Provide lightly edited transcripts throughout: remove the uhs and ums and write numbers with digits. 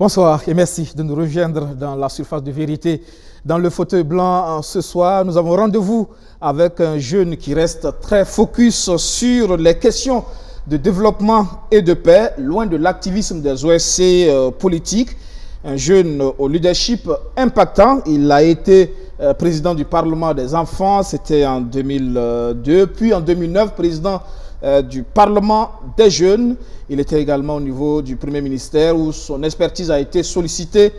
Bonsoir et merci de nous rejoindre dans la surface de vérité. Dans le fauteuil blanc, ce soir, nous avons rendez-vous avec un jeune qui reste très focus sur les questions de développement et de paix, loin de l'activisme des OSC politiques. Un jeune au leadership impactant. Il a été président du Parlement des enfants, c'était en 2002, puis en 2009, président du Parlement des jeunes. Il était également au niveau du Premier ministère où son expertise a été sollicitée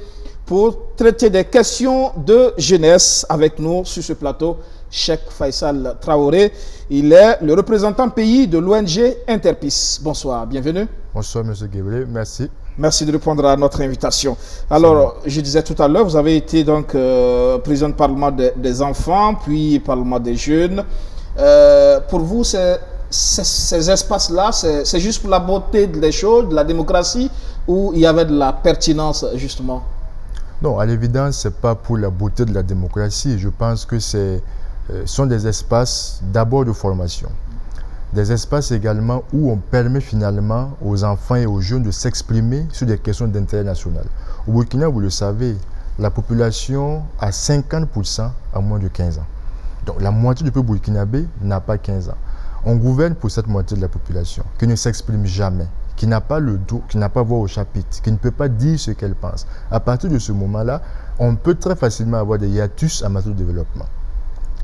pour traiter des questions de jeunesse. Avec nous sur ce plateau, Cheikh Faisal Traoré. Il est le représentant pays de l'ONG Interpeace. Bonsoir, bienvenue. Bonsoir, M. Guéblé, merci. Merci de répondre à notre invitation. Alors, je disais tout à l'heure, vous avez été donc président du Parlement des enfants, puis Parlement des jeunes. Pour vous, ces espaces-là, c'est juste pour la beauté des choses, de la démocratie, ou il y avait de la pertinence, justement? Non, à l'évidence, ce n'est pas pour la beauté de la démocratie. Je pense que ce sont des espaces d'abord de formation. Des espaces également où on permet finalement aux enfants et aux jeunes de s'exprimer sur des questions d'intérêt national. Au Burkina, vous le savez, la population a 50% à moins de 15 ans. Donc la moitié du peuple burkinabé n'a pas 15 ans. On gouverne pour cette moitié de la population qui ne s'exprime jamais, qui n'a pas le dos, qui n'a pas voix au chapitre, qui ne peut pas dire ce qu'elle pense. À partir de ce moment-là, on peut très facilement avoir des hiatus en matière de développement.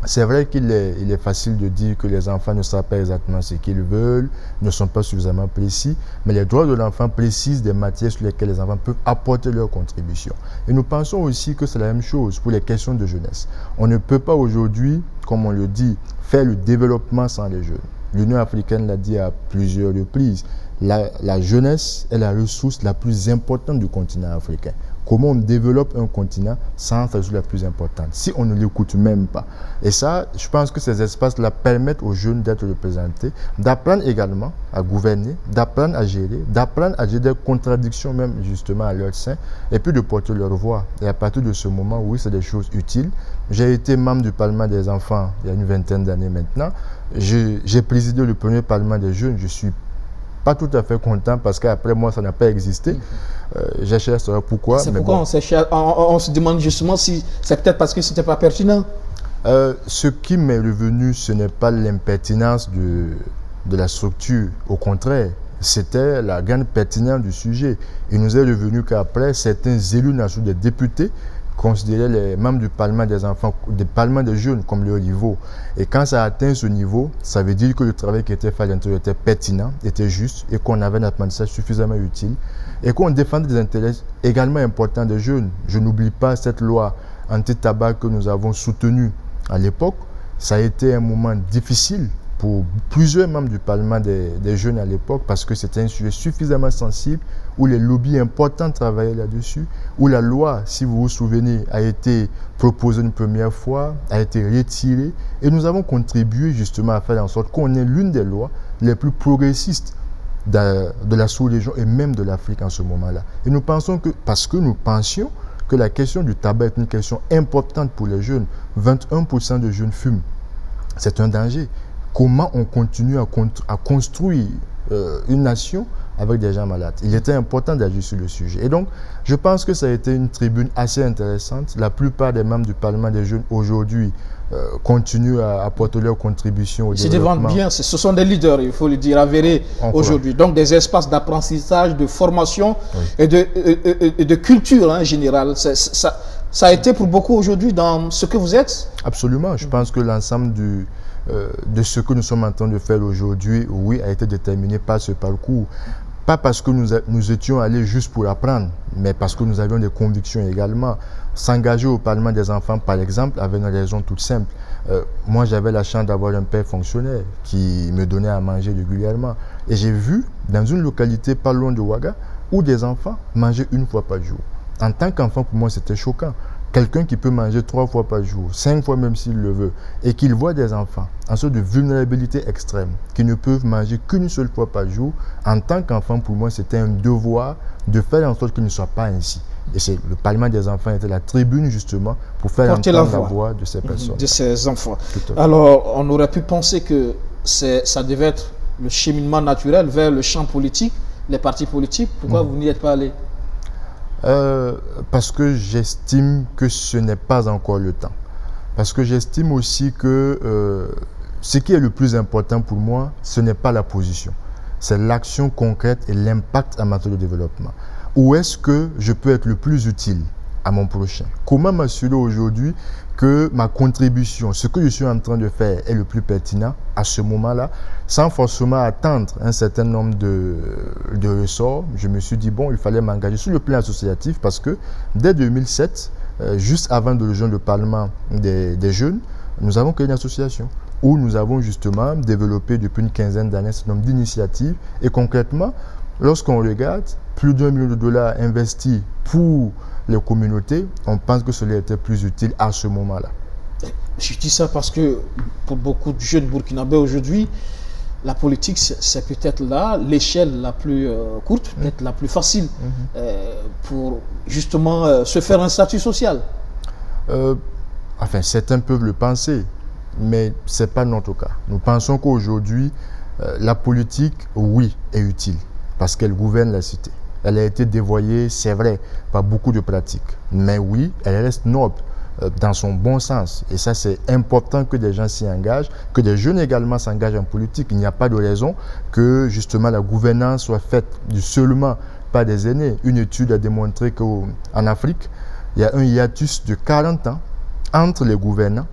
C'est vrai qu'il est facile de dire que les enfants ne savent pas exactement ce qu'ils veulent, ne sont pas suffisamment précis, mais les droits de l'enfant précisent des matières sur lesquelles les enfants peuvent apporter leur contribution. Et nous pensons aussi que c'est la même chose pour les questions de jeunesse. On ne peut pas aujourd'hui, comme on le dit, faire le développement sans les jeunes. L'Union africaine l'a dit à plusieurs reprises, la jeunesse est la ressource la plus importante du continent africain. Comment on développe un continent sans la ressource la plus importante, si on ne l'écoute même pas. Et ça, je pense que ces espaces-là permettent aux jeunes d'être représentés, d'apprendre également à gouverner, d'apprendre à gérer des contradictions même justement à leur sein, et puis de porter leur voix. Et à partir de ce moment, oui, c'est des choses utiles. J'ai été membre du Parlement des enfants il y a une vingtaine d'années maintenant. J'ai présidé le premier Parlement des jeunes. Je suis pas tout à fait content parce qu'après moi, ça n'a pas existé. J'ai cherché à savoir pourquoi. C'est pourquoi bon. on se demande justement si c'est peut-être parce que ce n'était pas pertinent. Ce qui m'est revenu, ce n'est pas l'impertinence de la structure. Au contraire, c'était la grande pertinence du sujet. Il nous est revenu qu'après, certains élus nationaux, des députés, considéraient les membres du Parlement des enfants, des Parlements des jeunes comme leur niveau. Et quand ça atteint ce niveau, ça veut dire que le travail qui était fait à l'intérieur était pertinent, était juste, et qu'on avait un apprentissage suffisamment utile, et qu'on défendait des intérêts également importants des jeunes. Je n'oublie pas cette loi anti-tabac que nous avons soutenue à l'époque. Ça a été un moment difficile pour plusieurs membres du Parlement des jeunes à l'époque, parce que c'était un sujet suffisamment sensible, où les lobbies importants travaillaient là-dessus, où la loi, si vous vous souvenez, a été proposée une première fois, a été retirée, et nous avons contribué justement à faire en sorte qu'on ait l'une des lois les plus progressistes de la sous-région et même de l'Afrique en ce moment-là. Et nous pensons que, parce que nous pensions que la question du tabac est une question importante pour les jeunes, 21% de jeunes fument, c'est un danger. Comment on continue à construire une nation avec des gens malades? Il était important d'agir sur le sujet. Et donc, je pense que ça a été une tribune assez intéressante. La plupart des membres du Parlement des jeunes aujourd'hui continuent à apporter leur contribution au développement. Ils se défendent bien, ce sont des leaders, il faut le dire, avérés aujourd'hui. Donc, des espaces d'apprentissage, de formation et de culture en général. Ça a été pour beaucoup aujourd'hui dans ce que vous êtes? Absolument. Je pense que l'ensemble de ce que nous sommes en train de faire aujourd'hui, oui, a été déterminé par ce parcours. Pas parce que nous étions allés juste pour apprendre, mais parce que nous avions des convictions également. S'engager au Parlement des enfants, par exemple, avait une raison toute simple. Moi, j'avais la chance d'avoir un père fonctionnaire qui me donnait à manger régulièrement. Et j'ai vu, dans une localité pas loin de Ouaga, où des enfants mangeaient une fois par jour. En tant qu'enfant, pour moi, c'était choquant. Quelqu'un qui peut manger 3 fois par jour, 5 fois même s'il le veut, et qu'il voit des enfants en sorte de vulnérabilité extrême, qui ne peuvent manger qu'une seule fois par jour, en tant qu'enfant, pour moi, c'était un devoir de faire en sorte qu'il ne soit pas ainsi. Et le Parlement des enfants était la tribune, justement, pour faire entendre la voix de ces personnes. De ces enfants. Alors, on aurait pu penser que ça devait être le cheminement naturel vers le champ politique, les partis politiques. Pourquoi vous n'y êtes pas allé? Parce que j'estime que ce n'est pas encore le temps. Parce que j'estime aussi que ce qui est le plus important pour moi, ce n'est pas la position. C'est l'action concrète et l'impact en matière de développement. Où est-ce que je peux être le plus utile à mon prochain? Comment m'assurer aujourd'hui que ma contribution, ce que je suis en train de faire est le plus pertinent à ce moment-là, sans forcément attendre un certain nombre de ressorts. Je me suis dit, bon, il fallait m'engager sur le plan associatif parce que dès 2007, juste avant de rejoindre le Parlement des jeunes, nous avons créé une association où nous avons justement développé depuis une quinzaine d'années un certain nombre d'initiatives. Et concrètement, lorsqu'on regarde, plus d'1 million de dollars investis pour les communautés, on pense que cela était plus utile à ce moment-là. Je dis ça parce que pour beaucoup de jeunes burkinabés aujourd'hui, la politique, c'est peut-être là l'échelle la plus courte, peut-être la plus facile pour justement se faire un statut social. Enfin, certains peuvent le penser, mais ce n'est pas notre cas. Nous pensons qu'aujourd'hui, la politique, oui, est utile parce qu'elle gouverne la cité. Elle a été dévoyée, c'est vrai, par beaucoup de pratiques. Mais oui, elle reste noble dans son bon sens. Et ça, c'est important que des gens s'y engagent, que des jeunes également s'engagent en politique. Il n'y a pas de raison que justement la gouvernance soit faite seulement par des aînés. Une étude a démontré qu'en Afrique, il y a un hiatus de 40 ans entre les gouvernants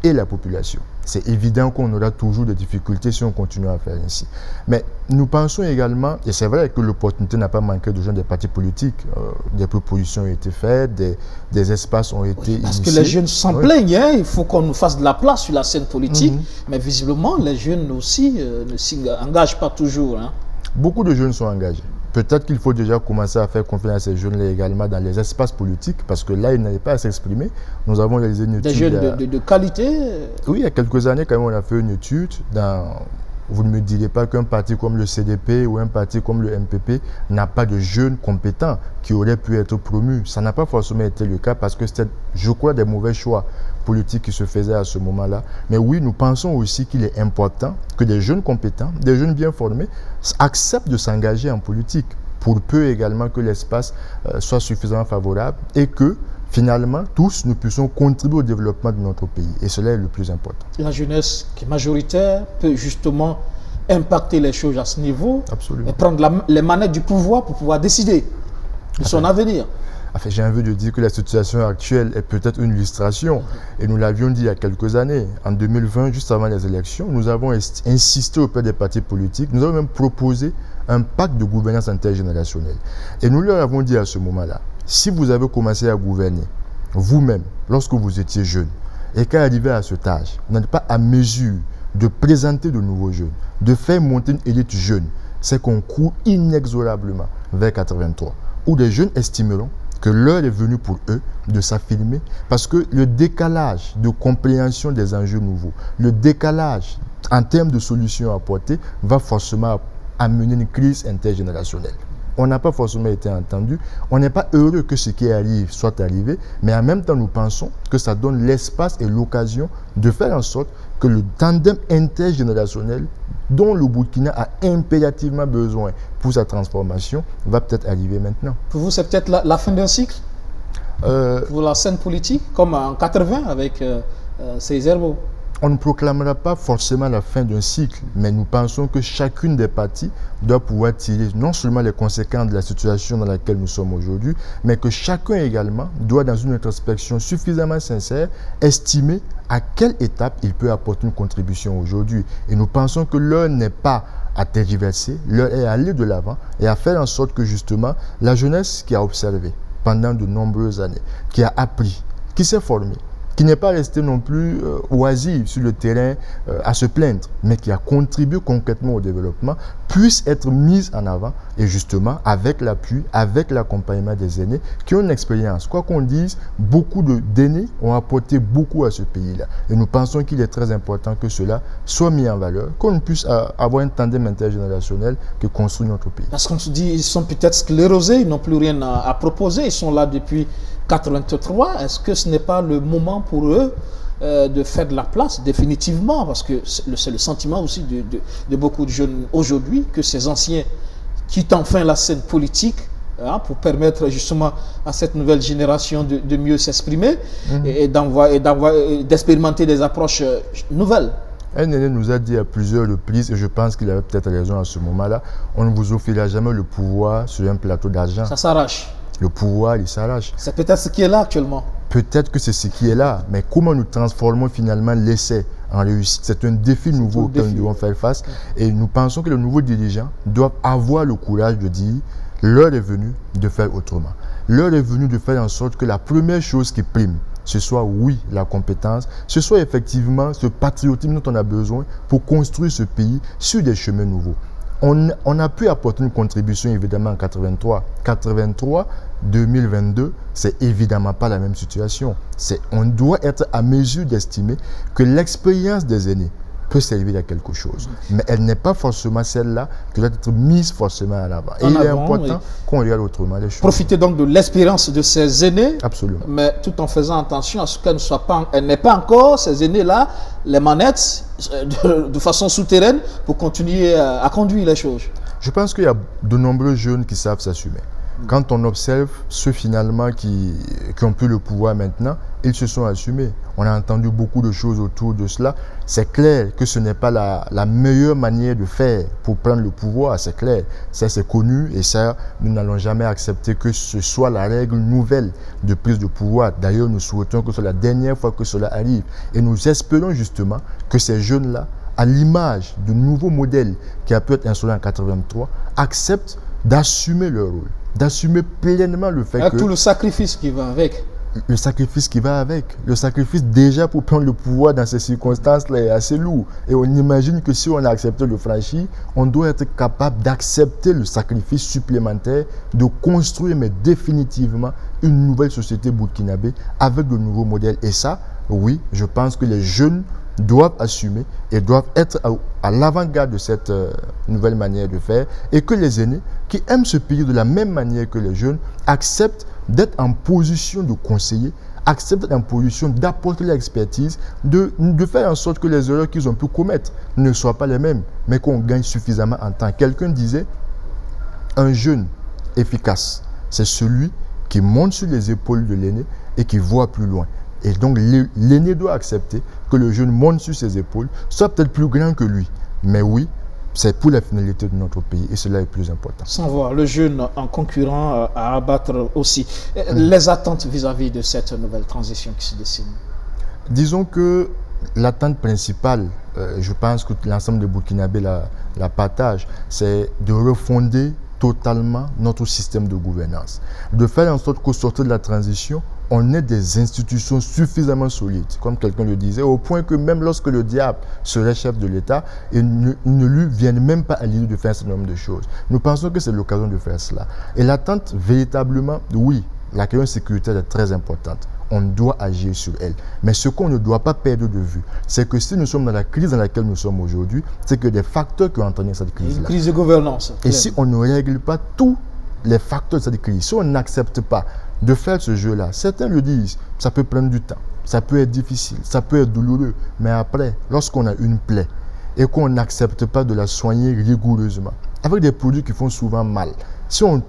et la population. C'est évident qu'on aura toujours des difficultés si on continue à faire ainsi. Mais nous pensons également, et c'est vrai que l'opportunité n'a pas manqué de joindre des partis politiques, des propositions ont été faites, des espaces ont été parce initiés. Que les jeunes s'en plaignent, hein, il faut qu'on nous fasse de la place sur la scène politique, mais visiblement les jeunes aussi ne s'y engagent pas toujours. Hein. Beaucoup de jeunes sont engagés. Peut-être qu'il faut déjà commencer à faire confiance à ces jeunes-là également dans les espaces politiques, parce que là, ils n'avaient pas à s'exprimer. Nous avons réalisé une étude... Des jeunes de qualité. Oui, il y a quelques années, quand même, on a fait une étude dans... Vous ne me direz pas qu'un parti comme le CDP ou un parti comme le MPP n'a pas de jeunes compétents qui auraient pu être promus. Ça n'a pas forcément été le cas parce que c'était, je crois, des mauvais choix politiques qui se faisaient à ce moment-là. Mais oui, nous pensons aussi qu'il est important que des jeunes compétents, des jeunes bien formés, acceptent de s'engager en politique pour peu également que l'espace soit suffisamment favorable et que finalement, tous, nous puissions contribuer au développement de notre pays. Et cela est le plus important. La jeunesse qui est majoritaire peut justement impacter les choses à ce niveau. Absolument. Et prendre les manettes du pouvoir pour pouvoir décider de son avenir. Enfin, j'ai envie de dire que la situation actuelle est peut-être une illustration. Et nous l'avions dit il y a quelques années. En 2020, juste avant les élections, nous avons insisté auprès des partis politiques. Nous avons même proposé un pacte de gouvernance intergénérationnelle. Et nous leur avons dit à ce moment-là, si vous avez commencé à gouverner vous-même lorsque vous étiez jeune et qu'à arriver à cet âge, vous n'êtes pas à mesure de présenter de nouveaux jeunes, de faire monter une élite jeune, c'est qu'on court inexorablement vers 83, où les jeunes estimeront que l'heure est venue pour eux de s'affirmer parce que le décalage de compréhension des enjeux nouveaux, le décalage en termes de solutions apportées va forcément amener une crise intergénérationnelle. On n'a pas forcément été entendu. On n'est pas heureux que ce qui arrive soit arrivé, mais en même temps, nous pensons que ça donne l'espace et l'occasion de faire en sorte que le tandem intergénérationnel dont le Burkina a impérativement besoin pour sa transformation va peut-être arriver maintenant. Pour vous, c'est peut-être la fin d'un cycle pour la scène politique, comme en 80 avec ces herbes. On ne proclamera pas forcément la fin d'un cycle, mais nous pensons que chacune des parties doit pouvoir tirer non seulement les conséquences de la situation dans laquelle nous sommes aujourd'hui, mais que chacun également doit, dans une introspection suffisamment sincère, estimer à quelle étape il peut apporter une contribution aujourd'hui. Et nous pensons que l'heure n'est pas à tergiverser, l'heure est à aller de l'avant et à faire en sorte que justement la jeunesse qui a observé pendant de nombreuses années, qui a appris, qui s'est formée, qui n'est pas resté non plus oisive sur le terrain à se plaindre, mais qui a contribué concrètement au développement, puisse être mise en avant et justement avec l'appui, avec l'accompagnement des aînés qui ont une expérience. Quoi qu'on dise, beaucoup d'aînés ont apporté beaucoup à ce pays-là. Et nous pensons qu'il est très important que cela soit mis en valeur, qu'on puisse avoir un tandem intergénérationnel qui construit notre pays. Parce qu'on se dit, ils sont peut-être sclérosés, ils n'ont plus rien à proposer, ils sont là depuis 83, est-ce que ce n'est pas le moment pour eux de faire de la place définitivement, parce que c'est le sentiment aussi de beaucoup de jeunes aujourd'hui, que ces anciens quittent enfin la scène politique pour permettre justement à cette nouvelle génération de mieux s'exprimer et d'expérimenter des approches nouvelles. Un aîné nous a dit à plusieurs reprises, et je pense qu'il avait peut-être raison à ce moment-là, on ne vous offrira jamais le pouvoir sur un plateau d'argent. Ça s'arrache. Le pouvoir, il s'arrache. C'est peut-être ce qui est là actuellement. Peut-être que c'est ce qui est là, mais comment nous transformons finalement l'essai en réussite? C'est un défi nouveau auquel nous devons faire face. Et nous pensons que les nouveaux dirigeants doivent avoir le courage de dire l'heure est venue de faire autrement. L'heure est venue de faire en sorte que la première chose qui prime, ce soit, oui, la compétence, ce soit effectivement ce patriotisme dont on a besoin pour construire ce pays sur des chemins nouveaux. On a pu apporter une contribution évidemment en 83. 83, 2022, c'est évidemment pas la même situation. On doit être à mesure d'estimer que l'expérience des aînés peut servir à quelque chose. Mais elle n'est pas forcément celle-là qui doit être mise forcément à l'avant. Et il est important qu'on regarde autrement les choses. Profiter donc de l'expérience de ces aînés, absolument, mais tout en faisant attention à ce qu'elle n'ait pas encore, ces aînés-là, les manettes de façon souterraine pour continuer à conduire les choses. Je pense qu'il y a de nombreux jeunes qui savent s'assumer. Quand on observe ceux finalement qui ont plus le pouvoir maintenant, ils se sont assumés. On a entendu beaucoup de choses autour de cela. C'est clair que ce n'est pas la meilleure manière de faire pour prendre le pouvoir, c'est clair. Ça, c'est connu et ça, nous n'allons jamais accepter que ce soit la règle nouvelle de prise de pouvoir. D'ailleurs, nous souhaitons que ce soit la dernière fois que cela arrive. Et nous espérons justement que ces jeunes-là, à l'image du nouveau modèle qui a pu être instauré en 83, acceptent d'assumer leur rôle, d'assumer pleinement le fait que... tout le sacrifice qui va avec. Le sacrifice qui va avec. Le sacrifice déjà pour prendre le pouvoir dans ces circonstances-là est assez lourd. Et on imagine que si on a accepté de le franchir, on doit être capable d'accepter le sacrifice supplémentaire, de construire mais définitivement une nouvelle société burkinabé avec de nouveaux modèles. Et ça, oui, je pense que les jeunes doivent assumer et doivent être à l'avant-garde de cette nouvelle manière de faire, et que les aînés qui aiment ce pays de la même manière que les jeunes acceptent d'être en position de conseiller, acceptent d'être en position d'apporter l'expertise, de faire en sorte que les erreurs qu'ils ont pu commettre ne soient pas les mêmes, mais qu'on gagne suffisamment en temps. Quelqu'un disait, un jeune efficace, c'est celui qui monte sur les épaules de l'aîné et qui voit plus loin. Et donc, l'aîné doit accepter que le jeune monte sur ses épaules, soit peut-être plus grand que lui. Mais oui, c'est pour la finalité de notre pays et cela est plus important. Sans voir le jeune en concurrent à abattre aussi. Les attentes vis-à-vis de cette nouvelle transition qui se dessine? Disons que l'attente principale, je pense que l'ensemble des Burkinabés la partagent, c'est de refonder totalement notre système de gouvernance. De faire en sorte qu'au sortir de la transition, on ait des institutions suffisamment solides, comme quelqu'un le disait, au point que même lorsque le diable serait chef de l'État, il ne lui vienne même pas à l'idée de faire un certain nombre de choses. Nous pensons que c'est l'occasion de faire cela. Et l'attente, véritablement, oui, la question sécuritaire est très importante. On doit agir sur elle. Mais ce qu'on ne doit pas perdre de vue, c'est que si nous sommes dans la crise dans laquelle nous sommes aujourd'hui, c'est que des facteurs qui ont entraîné cette crise-là. Une crise de gouvernance. Et si on ne règle pas tous les facteurs de cette crise, si on n'accepte pas de faire ce jeu-là, certains le disent, ça peut prendre du temps, ça peut être difficile, ça peut être douloureux, mais après, lorsqu'on a une plaie et qu'on n'accepte pas de la soigner rigoureusement, avec des produits qui font souvent mal, si on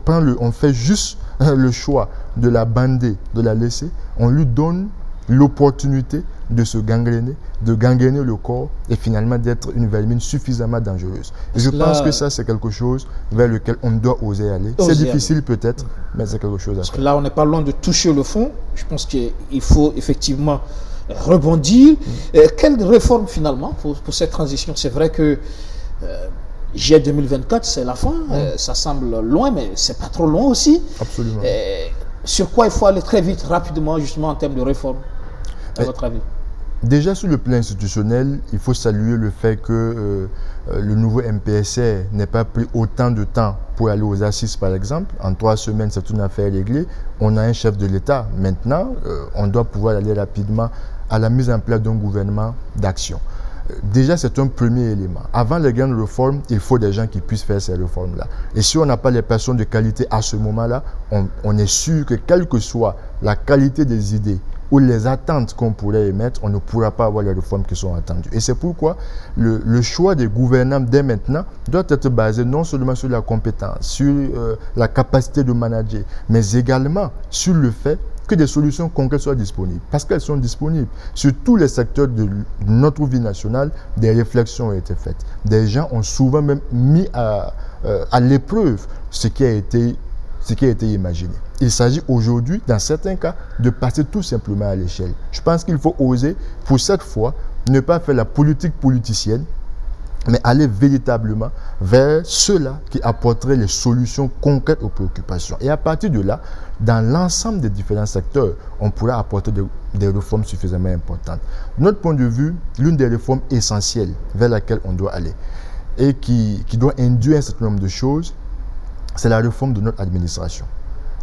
fait juste le choix de la bander, de la laisser, on lui donne l'opportunité de se gangréner, de gangréner le corps et finalement d'être une vermine suffisamment dangereuse. Et je pense que ça, c'est quelque chose vers lequel on doit oser aller. C'est difficile peut-être, mais c'est quelque chose à faire. Parce que là, on n'est pas loin de toucher le fond. Je pense qu'il faut effectivement rebondir. Quelle réforme finalement pour cette transition? C'est vrai que juillet 2024, c'est la fin. Ça semble loin, mais c'est pas trop loin aussi. Absolument. Sur quoi il faut aller très vite, rapidement, justement en termes de réforme, à votre avis? Déjà sur le plan institutionnel, il faut saluer le fait que le nouveau MPSR n'ait pas pris autant de temps pour aller aux assises, par exemple. En 3 semaines, c'est une affaire réglée. On a un chef de l'État. Maintenant, on doit pouvoir aller rapidement à la mise en place d'un gouvernement d'action. Déjà, c'est un premier élément. Avant les grandes réformes, il faut des gens qui puissent faire ces réformes-là. Et si on n'a pas les personnes de qualité à ce moment-là, on est sûr que quelle que soit la qualité des idées ou les attentes qu'on pourrait émettre, on ne pourra pas avoir les réformes qui sont attendues. Et c'est pourquoi le choix des gouvernants dès maintenant doit être basé non seulement sur la compétence, sur la capacité de manager, mais également sur le fait que des solutions concrètes soient disponibles. Parce qu'elles sont disponibles. Sur tous les secteurs de notre vie nationale, des réflexions ont été faites. Des gens ont souvent même mis à l'épreuve ce qui a été imaginé. Il s'agit aujourd'hui, dans certains cas, de passer tout simplement à l'échelle. Je pense qu'il faut oser, pour cette fois, ne pas faire la politique politicienne, mais aller véritablement vers ceux-là qui apporteraient les solutions concrètes aux préoccupations. Et à partir de là, dans l'ensemble des différents secteurs, on pourra apporter des réformes suffisamment importantes. De notre point de vue, l'une des réformes essentielles vers laquelle on doit aller et qui doit induire un certain nombre de choses, c'est la réforme de notre administration.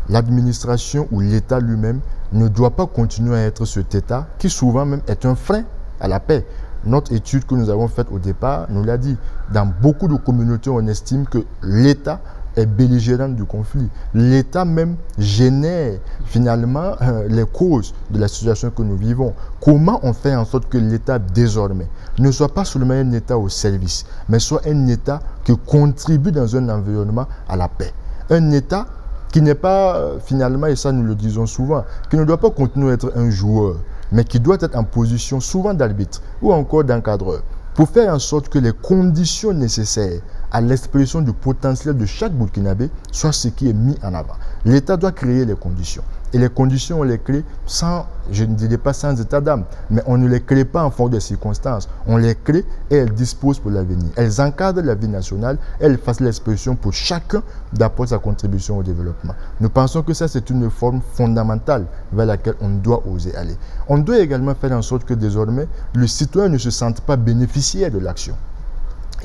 L'administration ou l'État lui-même ne doit pas continuer à être cet État qui souvent même est un frein à la paix. Notre étude que nous avons faite au départ nous l'a dit. Dans beaucoup de communautés, on estime que l'État est belligérant du conflit. L'État même génère finalement les causes de la situation que nous vivons. Comment on fait en sorte que l'État désormais ne soit pas seulement un État au service, mais soit un État qui contribue dans un environnement à la paix. Un État qui n'est pas finalement, et ça nous le disons souvent, qui ne doit pas continuer à être un joueur, mais qui doit être en position souvent d'arbitre ou encore d'encadreur, pour faire en sorte que les conditions nécessaires à l'expression du potentiel de chaque Burkinabé soient ce qui est mis en avant. L'État doit créer les conditions. Et les conditions, on les crée sans, je ne dirais pas sans état d'âme, mais on ne les crée pas en fonction des circonstances. On les crée et elles disposent pour l'avenir. Elles encadrent la vie nationale, elles fassent l'expression pour chacun d'apporter sa contribution au développement. Nous pensons que ça, c'est une forme fondamentale vers laquelle on doit oser aller. On doit également faire en sorte que désormais, le citoyen ne se sente pas bénéficiaire de l'action.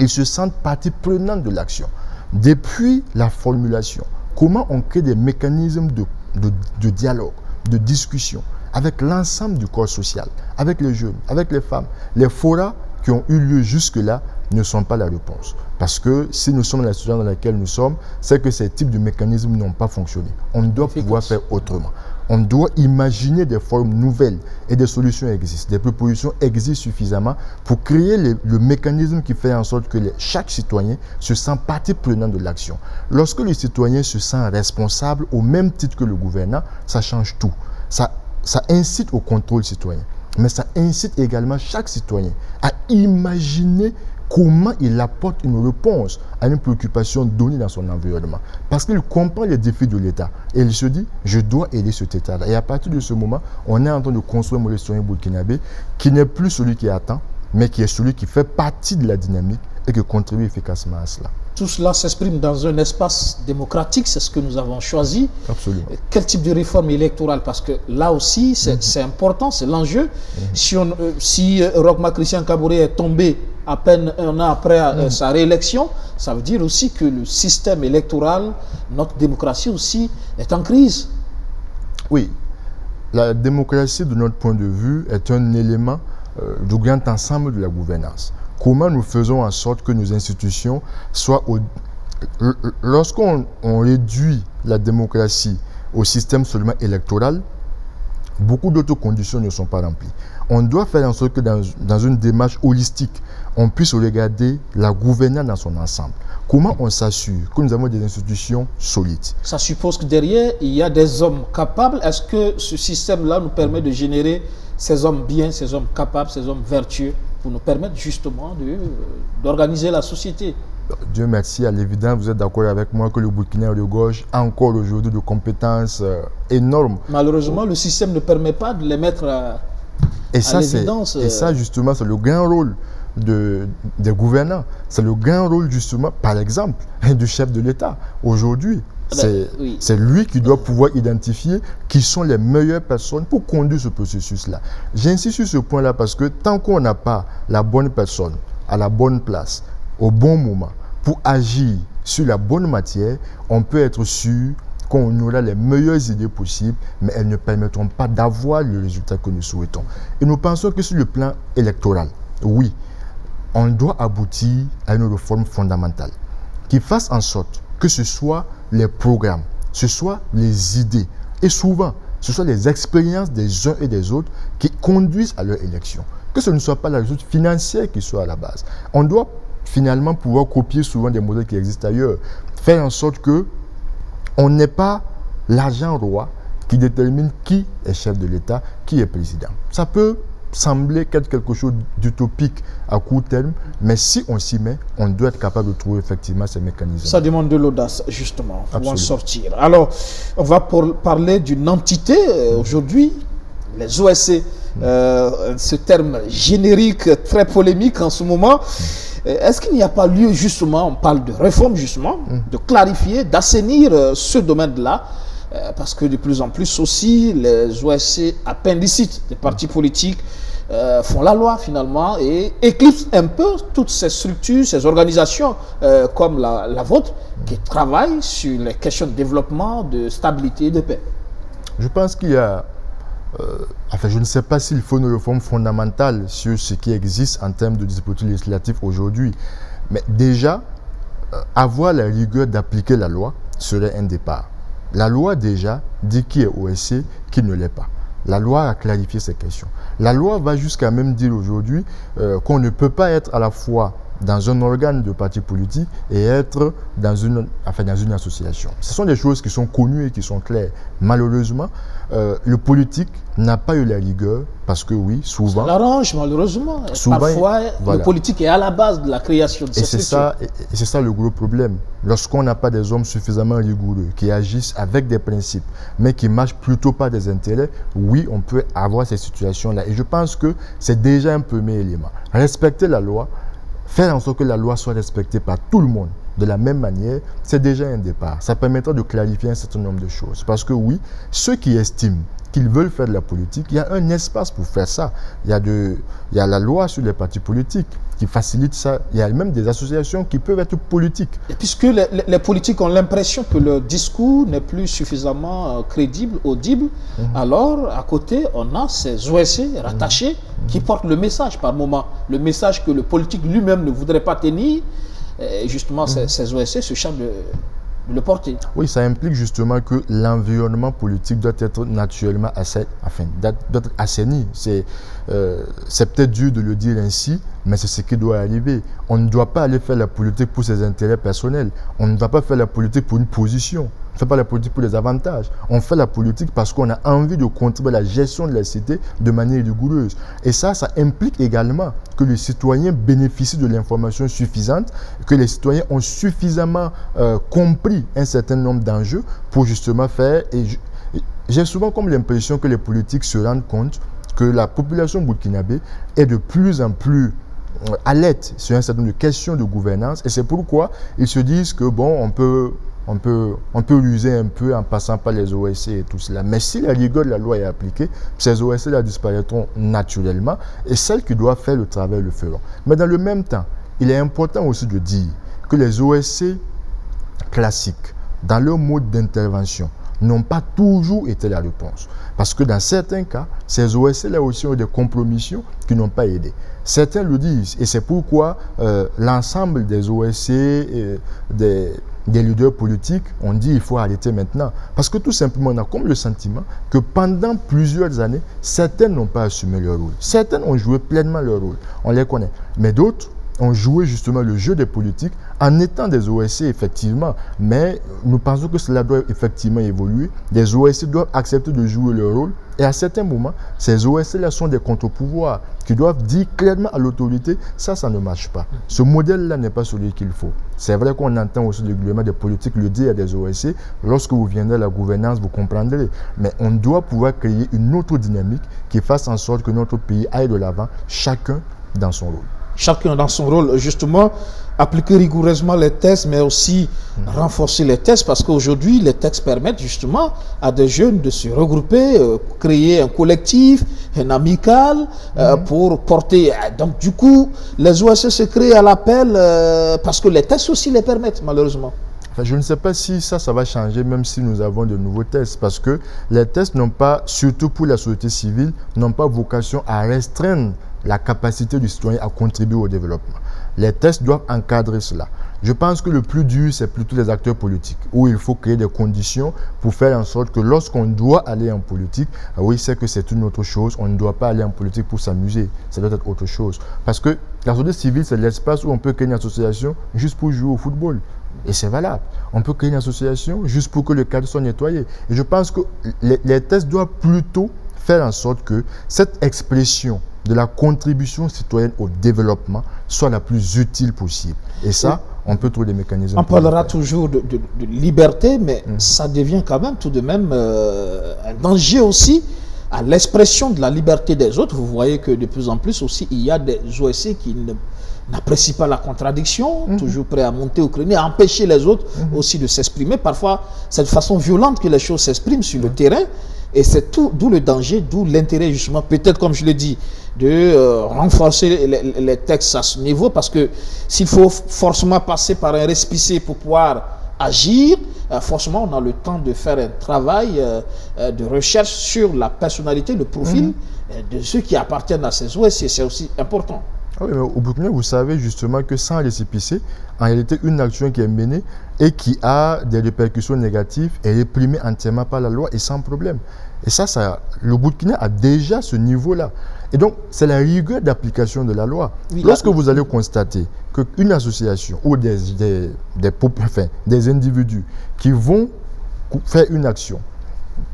Il se sent partie prenante de l'action. Depuis la formulation, comment on crée des mécanismes de dialogue, de discussion avec l'ensemble du corps social, avec les jeunes, avec les femmes. Les forats qui ont eu lieu jusque-là ne sont pas la réponse. Parce que si nous sommes dans la situation dans laquelle nous sommes, c'est que ces types de mécanismes n'ont pas fonctionné. On doit pouvoir faire autrement. On doit imaginer des formes nouvelles et des solutions existent. Des propositions existent suffisamment pour créer le mécanisme qui fait en sorte que chaque citoyen se sent partie prenante de l'action. Lorsque le citoyen se sent responsable au même titre que le gouvernant, ça change tout. Ça incite au contrôle citoyen, mais ça incite également chaque citoyen à imaginer comment il apporte une réponse à une préoccupation donnée dans son environnement. Parce qu'il comprend les défis de l'État. Et il se dit, je dois aider cet État-là. Et à partir de ce moment, on est en train de construire un modèle citoyen burkinabé qui n'est plus celui qui attend, mais qui est celui qui fait partie de la dynamique et qui contribue efficacement à cela. Tout cela s'exprime dans un espace démocratique, c'est ce que nous avons choisi. Absolument. Quel type de réforme électorale? Parce que là aussi, c'est important, c'est l'enjeu. Si Roch-Marc Christian Kaboré est tombé à peine un an après sa réélection, ça veut dire aussi que le système électoral, notre démocratie aussi, est en crise. Oui, la démocratie, de notre point de vue, est un élément du grand ensemble de la gouvernance. Comment nous faisons en sorte que nos institutions soient... Lorsqu'on réduit la démocratie au système seulement électoral, beaucoup d'autres conditions ne sont pas remplies. On doit faire en sorte que dans une démarche holistique, on puisse regarder la gouvernance dans son ensemble. Comment on s'assure que nous avons des institutions solides? Ça suppose que derrière, il y a des hommes capables. Est-ce que ce système-là nous permet de générer ces hommes bien, ces hommes capables, ces hommes vertueux, pour nous permettre justement d'organiser la société? Dieu merci, à l'évidence, vous êtes d'accord avec moi que le Burkina regorge encore aujourd'hui de compétences énormes. Malheureusement, le système ne permet pas de les mettre à l'évidence. Et ça, justement, c'est le grand rôle des gouvernants. C'est le grand rôle, justement, par exemple, du chef de l'État. Aujourd'hui, c'est lui qui doit pouvoir identifier qui sont les meilleures personnes pour conduire ce processus-là. J'insiste sur ce point-là parce que tant qu'on n'a pas la bonne personne à la bonne place, au bon moment, pour agir sur la bonne matière, on peut être sûr qu'on aura les meilleures idées possibles, mais elles ne permettront pas d'avoir le résultat que nous souhaitons. Et nous pensons que sur le plan électoral, oui, on doit aboutir à une réforme fondamentale qui fasse en sorte que ce soit les programmes, ce soit les idées. Et souvent, ce sont les expériences des uns et des autres qui conduisent à leur élection. Que ce ne soit pas la ressource financière qui soit à la base. On doit finalement pouvoir copier souvent des modèles qui existent ailleurs. Faire en sorte que on n'ait pas l'argent roi qui détermine qui est chef de l'État, qui est président. Ça peut sembler quelque chose d'utopique à court terme, mais si on s'y met, on doit être capable de trouver effectivement ces mécanismes. Ça demande de l'audace, justement, pour Absolument. en sortir. Alors, on va parler d'une entité aujourd'hui, les OSC, ce terme générique très polémique en ce moment. Est-ce qu'il n'y a pas lieu, justement, on parle de réforme, justement, de clarifier, d'assainir ce domaine-là, parce que de plus en plus aussi, les OSC appendicites des partis politiques font la loi finalement et éclipsent un peu toutes ces structures, ces organisations comme la vôtre qui travaillent sur les questions de développement, de stabilité et de paix. Je pense qu'il y a, je ne sais pas s'il faut une réforme fondamentale sur ce qui existe en termes de dispositifs législatifs aujourd'hui, mais déjà, avoir la rigueur d'appliquer la loi serait un départ. La loi déjà dit qui est OSC, qui ne l'est pas. La loi a clarifié ces questions. La loi va jusqu'à même dire aujourd'hui qu'on ne peut pas être à la fois dans un organe de parti politique et être dans une association. Ce sont des choses qui sont connues et qui sont claires. Malheureusement, le politique n'a pas eu la rigueur parce que oui, souvent... Ça l'arrange malheureusement. Souvent, parfois, voilà. Le politique est à la base de la création de cette structure. Et c'est ça le gros problème. Lorsqu'on n'a pas des hommes suffisamment rigoureux, qui agissent avec des principes, mais qui marchent plutôt par des intérêts, oui, on peut avoir ces situations-là. Et je pense que c'est déjà un premier élément. Respecter la loi, faire en sorte que la loi soit respectée par tout le monde de la même manière, c'est déjà un départ. Ça permettra de clarifier un certain nombre de choses. Parce que oui, ceux qui estiment qu'ils veulent faire de la politique, il y a un espace pour faire ça. Il y a la loi sur les partis politiques qui facilite ça. Il y a même des associations qui peuvent être politiques. Et puisque les politiques ont l'impression que leur discours n'est plus suffisamment crédible, audible, alors à côté, on a ces OSC rattachés qui portent le message par moment. Le message que le politique lui-même ne voudrait pas tenir. Et justement, ces OSC se chargent de le porter. Oui, ça implique justement que l'environnement politique doit être naturellement doit être assaini. C'est peut-être dur de le dire ainsi, mais c'est ce qui doit arriver. On ne doit pas aller faire la politique pour ses intérêts personnels. On ne doit pas faire la politique pour une position. On ne fait pas la politique pour les avantages. On fait la politique parce qu'on a envie de contribuer à la gestion de la cité de manière rigoureuse. Et ça implique également que les citoyens bénéficient de l'information suffisante, que les citoyens ont suffisamment compris un certain nombre d'enjeux pour justement faire. Et j'ai souvent comme l'impression que les politiques se rendent compte que la population burkinabé est de plus en plus alerte sur un certain nombre de questions de gouvernance. Et c'est pourquoi ils se disent que bon, on peut l'user un peu en passant par les OSC et tout cela. Mais si la rigueur de la loi est appliquée, ces OSC-là disparaîtront naturellement et celles qui doivent faire le travail le feront. Mais dans le même temps, il est important aussi de dire que les OSC classiques, dans leur mode d'intervention, n'ont pas toujours été la réponse. Parce que dans certains cas, ces OSC-là aussi ont des compromissions qui n'ont pas aidé. Certains le disent et c'est pourquoi l'ensemble des OSC, des leaders politiques ont dit qu'il faut arrêter maintenant. Parce que tout simplement, on a comme le sentiment que pendant plusieurs années, certains n'ont pas assumé leur rôle. Certains ont joué pleinement leur rôle, on les connaît. Mais d'autres ont joué justement le jeu des politiques en étant des OSC effectivement. Mais nous pensons que cela doit effectivement évoluer. Les OSC doivent accepter de jouer leur rôle. Et à certains moments, ces OSC-là sont des contre-pouvoirs qui doivent dire clairement à l'autorité, ça ne marche pas. Ce modèle-là n'est pas celui qu'il faut. C'est vrai qu'on entend aussi régulièrement des politiques le dire à des OSC. Lorsque vous viendrez à la gouvernance, vous comprendrez. Mais on doit pouvoir créer une autre dynamique qui fasse en sorte que notre pays aille de l'avant, chacun dans son rôle. Chacun dans son rôle, justement, appliquer rigoureusement les tests, mais aussi renforcer les tests, parce qu'aujourd'hui, les textes permettent justement à des jeunes de se regrouper, créer un collectif, un amical, pour porter. Donc, du coup, les OSC se créent à l'appel, parce que les tests aussi les permettent, malheureusement. Je ne sais pas si ça va changer, même si nous avons de nouveaux tests, parce que les tests n'ont pas, surtout pour la société civile, n'ont pas vocation à restreindre la capacité du citoyen à contribuer au développement. Les textes doivent encadrer cela. Je pense que le plus dur, c'est plutôt les acteurs politiques, où il faut créer des conditions pour faire en sorte que lorsqu'on doit aller en politique, oui, c'est que c'est une autre chose. On ne doit pas aller en politique pour s'amuser. Ça doit être autre chose. Parce que la société civile, c'est l'espace où on peut créer une association juste pour jouer au football. Et c'est valable. On peut créer une association juste pour que le cadre soit nettoyé. Et je pense que les textes doivent plutôt faire en sorte que cette expression de la contribution citoyenne au développement soit la plus utile possible. Et ça, on peut trouver des mécanismes. On parlera toujours de liberté, mais ça devient quand même tout de même un danger aussi à l'expression de la liberté des autres. Vous voyez que de plus en plus aussi, il y a des OSC qui n'apprécient pas la contradiction, toujours prêts à monter au créneau, à empêcher les autres aussi de s'exprimer. Parfois, c'est de façon violente que les choses s'expriment sur le terrain. Et c'est tout, d'où le danger, d'où l'intérêt justement, peut-être comme je l'ai dit, de renforcer les textes à ce niveau, parce que s'il faut forcément passer par un récépissé pour pouvoir agir, forcément on a le temps de faire un travail de recherche sur la personnalité, le profil de ceux qui appartiennent à ces OSC, c'est aussi important. Ah oui, mais au Burkina, vous savez justement que sans récépissé, en réalité, une action qui est menée et qui a des répercussions négatives est réprimée entièrement par la loi et sans problème. Et ça, le Burkina a déjà ce niveau-là. Et donc, c'est la rigueur d'application de la loi. Oui, lorsque vous allez constater qu'une association ou des individus qui vont faire une action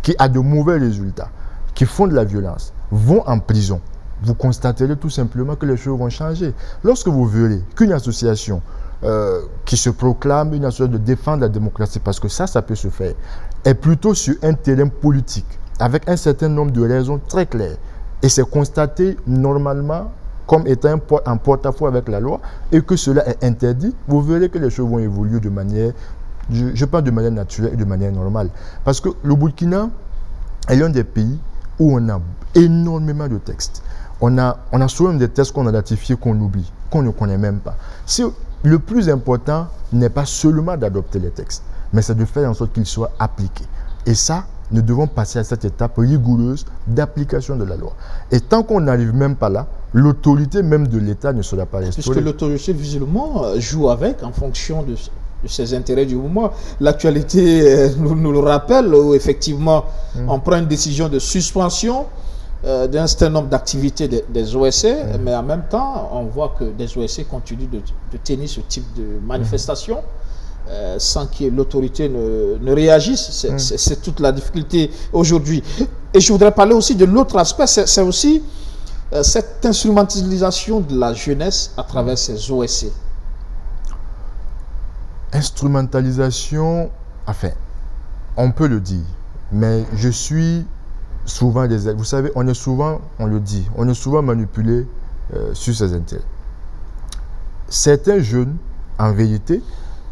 qui a de mauvais résultats, qui font de la violence, vont en prison, vous constaterez tout simplement que les choses vont changer. Lorsque vous verrez qu'une association qui se proclame une association de défendre la démocratie, parce que ça peut se faire, est plutôt sur un terrain politique, avec un certain nombre de raisons très claires, et c'est constaté normalement comme étant en porte-à-faux avec la loi, et que cela est interdit, vous verrez que les choses vont évoluer de manière, je parle de manière naturelle et de manière normale. Parce que le Burkina est l'un des pays où on a énormément de textes. On a souvent des textes qu'on a ratifiés, qu'on oublie, qu'on ne connaît même pas. Si le plus important n'est pas seulement d'adopter les textes, mais c'est de faire en sorte qu'ils soient appliqués. Et ça, nous devons passer à cette étape rigoureuse d'application de la loi. Et tant qu'on n'arrive même pas là, l'autorité même de l'État ne sera pas restaurée. Puisque l'autorité, visiblement, joue avec en fonction de ses intérêts du moment. L'actualité nous le rappelle, où effectivement, on prend une décision de suspension d'un certain nombre d'activités des OSC, mais en même temps, on voit que des OSC continuent de tenir ce type de manifestation sans que l'autorité ne réagisse. C'est toute la difficulté aujourd'hui. Et je voudrais parler aussi de l'autre aspect, c'est aussi cette instrumentalisation de la jeunesse à travers ces OSC. Instrumentalisation, enfin, on peut le dire, mais je suis souvent vous savez, on est souvent manipulé sur ses intérêts. Certains jeunes, en vérité,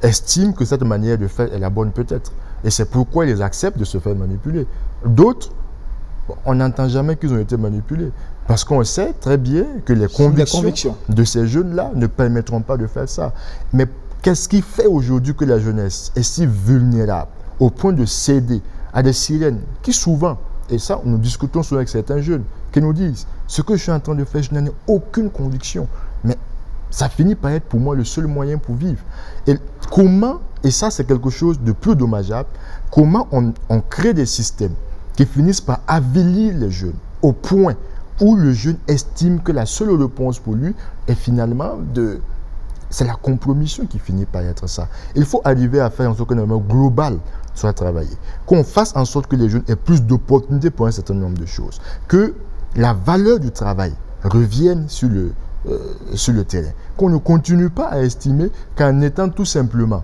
estiment que cette manière de faire est la bonne peut-être. Et c'est pourquoi ils acceptent de se faire manipuler. D'autres, on n'entend jamais qu'ils ont été manipulés. Parce qu'on sait très bien que les convictions de ces jeunes-là ne permettront pas de faire ça. Mais qu'est-ce qui fait aujourd'hui que la jeunesse est si vulnérable au point de céder à des sirènes qui souvent, et ça, nous discutons souvent avec certains jeunes qui nous disent « Ce que je suis en train de faire, je n'en ai aucune conviction. » Mais ça finit par être pour moi le seul moyen pour vivre. Et comment, et ça c'est quelque chose de plus dommageable, comment on crée des systèmes qui finissent par avilir les jeunes au point où le jeune estime que la seule réponse pour lui est finalement c'est la compromission qui finit par être ça. Il faut arriver à faire en sorte qu'un élément global soit travaillé. Qu'on fasse en sorte que les jeunes aient plus d'opportunités pour un certain nombre de choses. Que la valeur du travail revienne sur le terrain. Qu'on ne continue pas à estimer qu'en étant tout simplement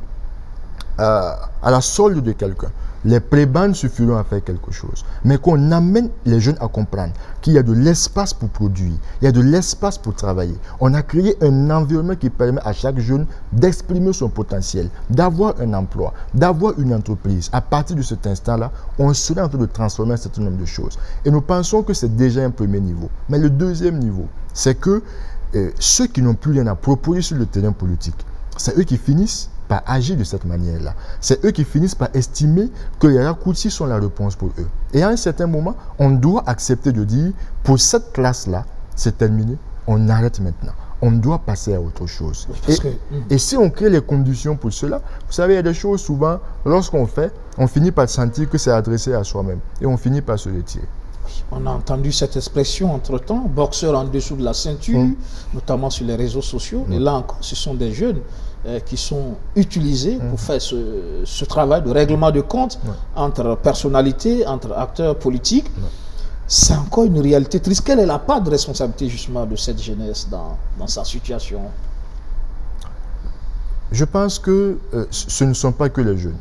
à la solde de quelqu'un, les prébendes suffiront à faire quelque chose. Mais qu'on amène les jeunes à comprendre qu'il y a de l'espace pour produire, il y a de l'espace pour travailler. On a créé un environnement qui permet à chaque jeune d'exprimer son potentiel, d'avoir un emploi, d'avoir une entreprise. À partir de cet instant-là, on serait en train de transformer un certain nombre de choses. Et nous pensons que c'est déjà un premier niveau. Mais le deuxième niveau, c'est que ceux qui n'ont plus rien à proposer sur le terrain politique, c'est eux qui finissent par agir de cette manière-là. C'est eux qui finissent par estimer que les raccourcis sont la réponse pour eux. Et à un certain moment, on doit accepter de dire, pour cette classe-là, c'est terminé, on arrête maintenant. on doit passer à autre chose. Oui, et si on crée les conditions pour cela, vous savez, il y a des choses souvent, lorsqu'on fait, on finit par sentir que c'est adressé à soi-même et on finit par se retirer. On a entendu cette expression entre-temps, boxeur en dessous de la ceinture, notamment sur les réseaux sociaux. Et là encore, ce sont des jeunes qui sont utilisés pour faire ce travail de règlement de compte entre personnalités, entre acteurs politiques. C'est encore une réalité triste. Quelle est la part de responsabilité justement de cette jeunesse dans sa situation? Je pense que ce ne sont pas que les jeunes.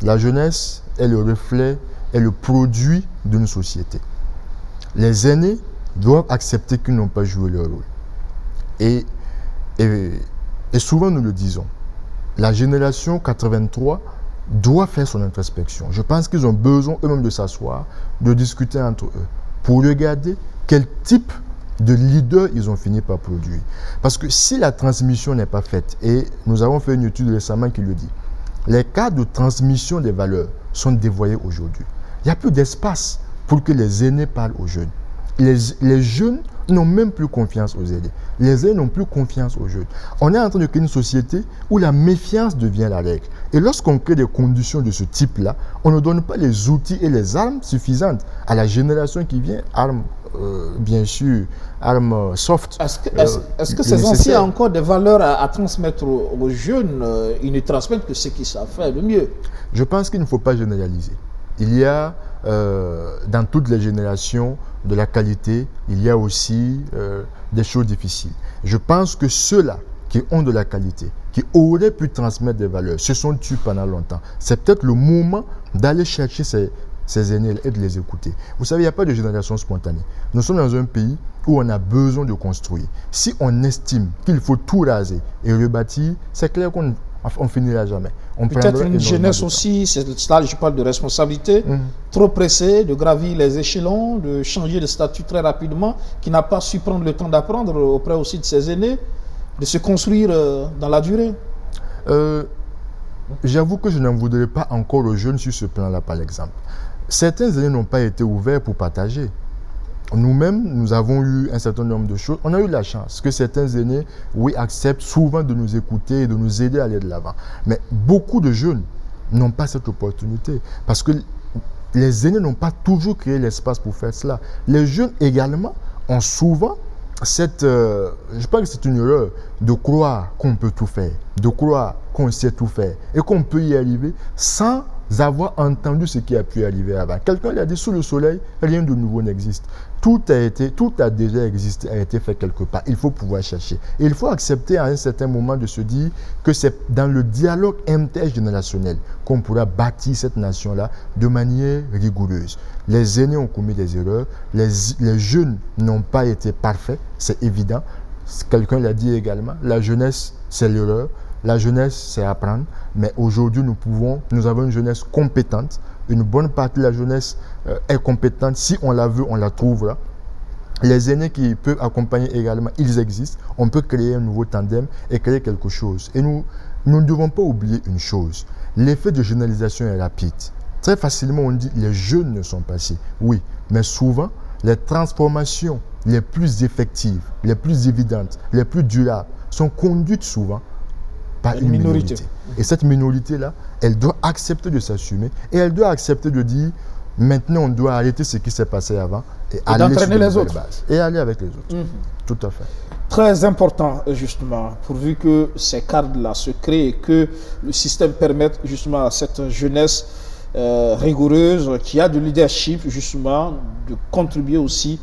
La jeunesse est le reflet, est le produit d'une société. Les aînés doivent accepter qu'ils n'ont pas joué leur rôle. Et souvent nous le disons, la génération 83 doit faire son introspection. Je pense qu'ils ont besoin eux-mêmes de s'asseoir, de discuter entre eux, pour regarder quel type de leader ils ont fini par produire. Parce que si la transmission n'est pas faite, et nous avons fait une étude récemment qui le dit, les cas de transmission des valeurs sont dévoyés aujourd'hui. Il n'y a plus d'espace pour que les aînés parlent aux jeunes. Les jeunes n'ont même plus confiance aux aînés. Les aînés n'ont plus confiance aux jeunes. On est en train de créer une société où la méfiance devient la règle. Et lorsqu'on crée des conditions de ce type-là, on ne donne pas les outils et les armes suffisantes à la génération qui vient, armes, bien sûr, armes soft. Est-ce que ces anciens ont encore des valeurs à transmettre aux jeunes? Ils ne transmettent que ce qu'ils savent faire le mieux. Je pense qu'il ne faut pas généraliser. Il y a dans toutes les générations de la qualité, il y a aussi des choses difficiles. Je pense que ceux-là qui ont de la qualité, qui auraient pu transmettre des valeurs, se sont tus pendant longtemps. C'est peut-être le moment d'aller chercher ces aînés et de les écouter. Vous savez, il n'y a pas de génération spontanée. Nous sommes dans un pays où on a besoin de construire. Si on estime qu'il faut tout raser et rebâtir, c'est clair qu'on ne finira jamais. Peut-être une jeunesse aussi, c'est là je parle de responsabilité, trop pressée de gravir les échelons, de changer de statut très rapidement, qui n'a pas su prendre le temps d'apprendre auprès aussi de ses aînés, de se construire dans la durée. J'avoue que je n'en voudrais pas encore aux jeunes sur ce plan-là, par exemple. Certains aînés n'ont pas été ouverts pour partager. Nous-mêmes, nous avons eu un certain nombre de choses. On a eu la chance que certains aînés, oui, acceptent souvent de nous écouter et de nous aider à aller de l'avant. Mais beaucoup de jeunes n'ont pas cette opportunité parce que les aînés n'ont pas toujours créé l'espace pour faire cela. Les jeunes également ont souvent je pense que c'est une erreur de croire qu'on peut tout faire, de croire qu'on sait tout faire et qu'on peut y arriver sans avoir entendu ce qui a pu arriver avant. Quelqu'un l'a dit, sous le soleil, rien de nouveau n'existe. Tout a déjà existé, a été fait quelque part. Il faut pouvoir chercher. Et il faut accepter à un certain moment de se dire que c'est dans le dialogue intergénérationnel qu'on pourra bâtir cette nation-là de manière rigoureuse. Les aînés ont commis des erreurs, les jeunes n'ont pas été parfaits, c'est évident. Quelqu'un l'a dit également, la jeunesse, c'est l'erreur. La jeunesse, c'est apprendre, mais aujourd'hui, nous avons une jeunesse compétente. Une bonne partie de la jeunesse est compétente. Si on la veut, on la trouvera. Les aînés qui peuvent accompagner également, ils existent. On peut créer un nouveau tandem et créer quelque chose. Et nous ne devons pas oublier une chose. L'effet de généralisation est rapide. Très facilement, on dit les jeunes ne sont pas si. Oui, mais souvent, les transformations les plus effectives, les plus évidentes, les plus durables sont conduites souvent par une minorité. Et cette minorité-là, elle doit accepter de s'assumer et elle doit accepter de dire maintenant on doit arrêter ce qui s'est passé avant et aller d'entraîner les autres. Et aller avec les autres. Tout à fait. Très important, justement, pourvu que ces cadres-là se créent et que le système permette justement à cette jeunesse rigoureuse qui a du leadership, justement, de contribuer aussi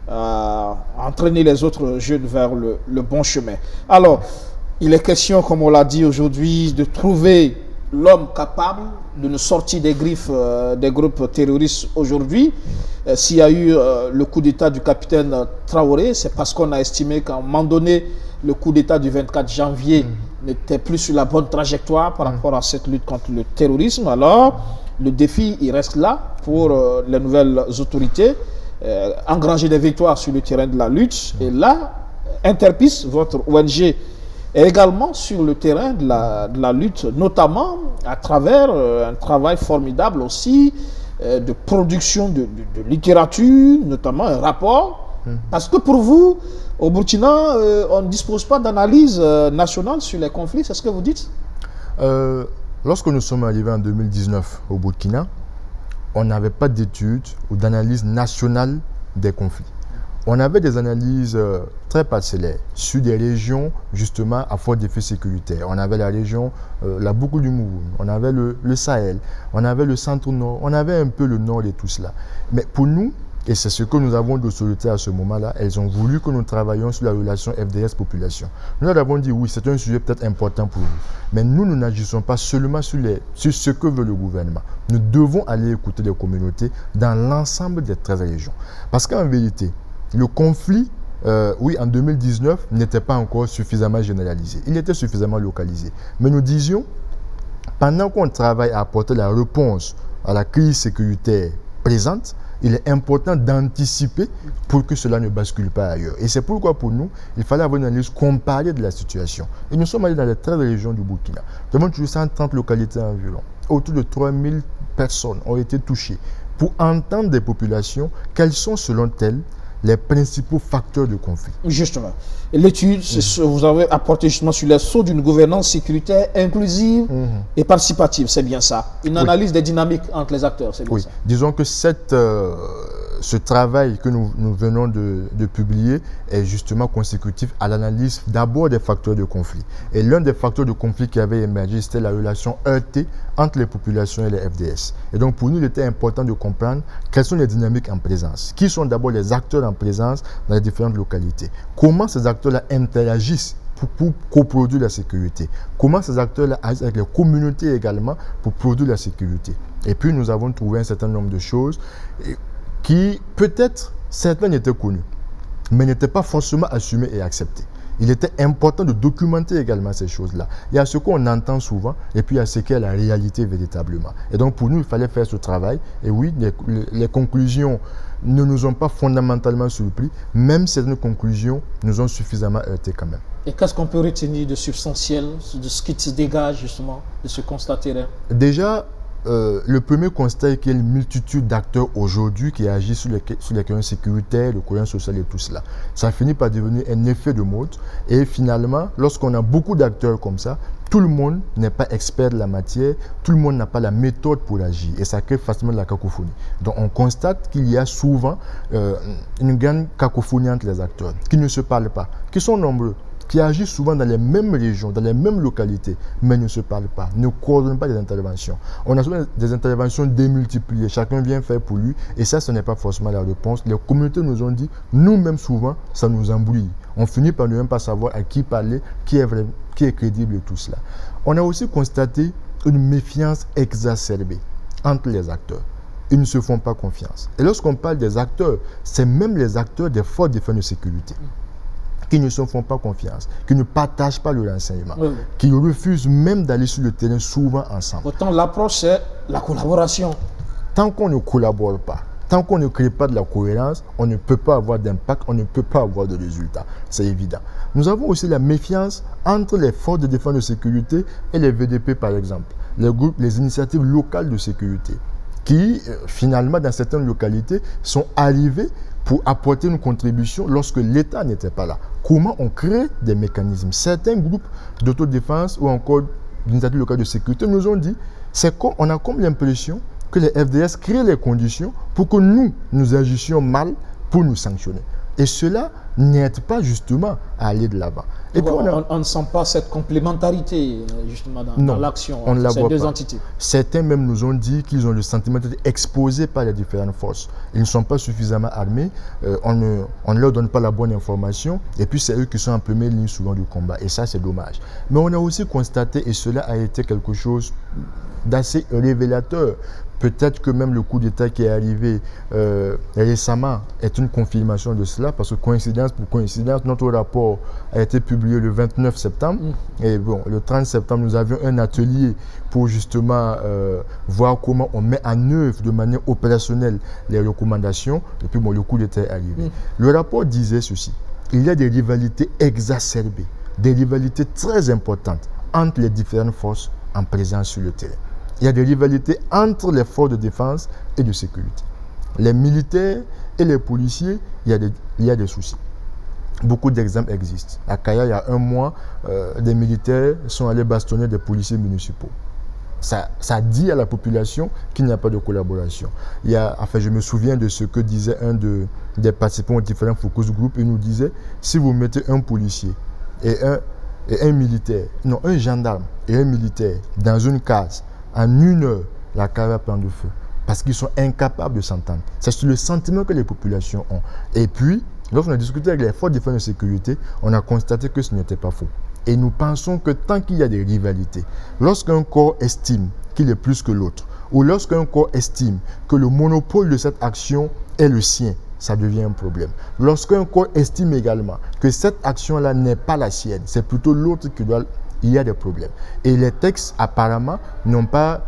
à entraîner les autres jeunes vers le bon chemin. Alors, il est question, comme on l'a dit aujourd'hui, de trouver l'homme capable de nous sortir des griffes des groupes terroristes aujourd'hui. S'il y a eu le coup d'État du capitaine Traoré, c'est parce qu'on a estimé qu'à un moment donné, le coup d'État du 24 janvier n'était plus sur la bonne trajectoire par rapport à cette lutte contre le terrorisme. Alors, le défi, il reste là pour les nouvelles autorités, engranger des victoires sur le terrain de la lutte. Et là, Interpis, votre ONG, et également sur le terrain de la lutte, notamment à travers un travail formidable aussi de production de littérature, notamment un rapport. Parce que pour vous, Au Burkina, on ne dispose pas d'analyse nationale sur les conflits, c'est ce que vous dites? Lorsque nous sommes arrivés en 2019 au Burkina, on n'avait pas d'études ou d'analyse nationale des conflits. On avait des analyses très parcellaires sur des régions justement à fort défi sécuritaire. On avait la région, la boucle du Mouroun, on avait le Sahel, on avait le centre-nord, on avait un peu le nord et tout cela. Mais pour nous, et c'est ce que nous avons de solidarité à ce moment-là, elles ont voulu que nous travaillions sur la relation FDS-population. Nous leur avons dit oui, c'est un sujet peut-être important pour vous. Mais nous n'agissons pas seulement sur ce que veut le gouvernement. Nous devons aller écouter les communautés dans l'ensemble des 13 régions. Parce qu'en vérité, le conflit, oui, en 2019, n'était pas encore suffisamment généralisé. Il était suffisamment localisé. Mais nous disions, pendant qu'on travaille à apporter la réponse à la crise sécuritaire présente, il est important d'anticiper pour que cela ne bascule pas ailleurs. Et c'est pourquoi pour nous, il fallait avoir une analyse comparée de la situation. Et nous sommes allés dans les 13 régions du Burkina. Nous avons touché 130 localités environ. Autour de 3000 personnes ont été touchées pour entendre des populations quels sont selon elles les principaux facteurs de conflit. Justement. L'étude, vous avez apporté justement sur les sauts d'une gouvernance sécuritaire inclusive et participative, c'est bien ça. Une analyse des dynamiques entre les acteurs, c'est bien ça. Disons que ce travail que nous venons de publier est justement consécutif à l'analyse d'abord des facteurs de conflit. Et l'un des facteurs de conflit qui avait émergé, c'était la relation heurtée entre les populations et les FDS. Et donc pour nous, il était important de comprendre quelles sont les dynamiques en présence. Qui sont d'abord les acteurs en présence dans les différentes localités. Comment ces acteurs-là interagissent pour coproduire la sécurité. Comment ces acteurs-là agissent avec les communautés également pour produire la sécurité. Et puis nous avons trouvé un certain nombre de choses qui, peut-être, certaines étaient connues, mais n'étaient pas forcément assumées et acceptées. Il était important de documenter également ces choses-là. Il y a ce qu'on entend souvent, et puis il y a ce qu'est la réalité véritablement. Et donc pour nous, il fallait faire ce travail. Et oui, les conclusions ne nous ont pas fondamentalement surpris, même certaines conclusions nous ont suffisamment heurtés quand même. Et qu'est-ce qu'on peut retenir de substantiel, de ce qui se dégage justement de ce constat terrain? Déjà, le premier constat est qu'il y a une multitude d'acteurs aujourd'hui qui agissent sur les questions sécuritaires, le courant social et tout cela. Ça finit par devenir un effet de mode. Et finalement, lorsqu'on a beaucoup d'acteurs comme ça, tout le monde n'est pas expert de la matière, tout le monde n'a pas la méthode pour agir. Et ça crée facilement de la cacophonie. Donc on constate qu'il y a souvent une grande cacophonie entre les acteurs, qui ne se parlent pas, qui sont nombreux, qui agissent souvent dans les mêmes régions, dans les mêmes localités, mais ne se parlent pas, ne coordonnent pas des interventions. On a souvent des interventions démultipliées, chacun vient faire pour lui, et ça, ce n'est pas forcément la réponse. Les communautés nous ont dit, nous-mêmes souvent, ça nous embrouille. On finit par ne même pas savoir à qui parler, qui est vrai, qui est crédible et tout cela. On a aussi constaté une méfiance exacerbée entre les acteurs. Ils ne se font pas confiance. Et lorsqu'on parle des acteurs, c'est même les acteurs des forces de défense de sécurité qui ne se font pas confiance, qui ne partagent pas le renseignement, qui refusent même d'aller sur le terrain souvent ensemble. Pourtant, l'approche, c'est la collaboration. Tant qu'on ne collabore pas, tant qu'on ne crée pas de la cohérence, on ne peut pas avoir d'impact, on ne peut pas avoir de résultats. C'est évident. Nous avons aussi la méfiance entre les forces de défense de sécurité et les VDP, par exemple, les groupes, les initiatives locales de sécurité, qui, finalement, dans certaines localités, sont arrivées pour apporter une contribution lorsque l'État n'était pas là. Comment on crée des mécanismes? Certains groupes d'autodéfense ou encore d'initiatives locales de sécurité nous ont dit, on a comme l'impression que les FDS créent les conditions pour que nous agissions mal pour nous sanctionner. Et cela n'aide pas justement à aller de l'avant. Et puis on ne sent pas cette complémentarité justement dans l'action de ces deux entités. Certains même nous ont dit qu'ils ont le sentiment d'être exposés par les différentes forces. Ils ne sont pas suffisamment armés, on ne leur donne pas la bonne information, et puis c'est eux qui sont en première ligne souvent du combat. Et ça, c'est dommage. Mais on a aussi constaté, et cela a été quelque chose d'assez révélateur, peut-être que même le coup d'État qui est arrivé récemment est une confirmation de cela, parce que coïncidence pour coïncidence, notre rapport a été publié le 29 septembre. Et bon, le 30 septembre, nous avions un atelier pour justement voir comment on met en œuvre de manière opérationnelle les recommandations. Et puis bon, le coup d'État est arrivé. Le rapport disait ceci: il y a des rivalités exacerbées, des rivalités très importantes entre les différentes forces en présence sur le terrain. Il y a des rivalités entre les forces de défense et de sécurité. Les militaires et les policiers, il y a des soucis. Beaucoup d'exemples existent. À Kaya, il y a un mois, des militaires sont allés bastonner des policiers municipaux. Ça dit à la population qu'il n'y a pas de collaboration. Je me souviens de ce que disait des participants aux différents focus group. Il nous disait, si vous mettez un policier et un militaire, non, un gendarme et un militaire dans une case, en 1 heure, la case va prendre feu. Parce qu'ils sont incapables de s'entendre. C'est le sentiment que les populations ont. Et puis, lorsqu'on a discuté avec les forces de défense et de sécurité, on a constaté que ce n'était pas faux. Et nous pensons que tant qu'il y a des rivalités, lorsqu'un corps estime qu'il est plus que l'autre, ou lorsqu'un corps estime que le monopole de cette action est le sien, ça devient un problème. Lorsqu'un corps estime également que cette action-là n'est pas la sienne, c'est plutôt l'autre qui doit... Il y a des problèmes. Et les textes, apparemment, n'ont pas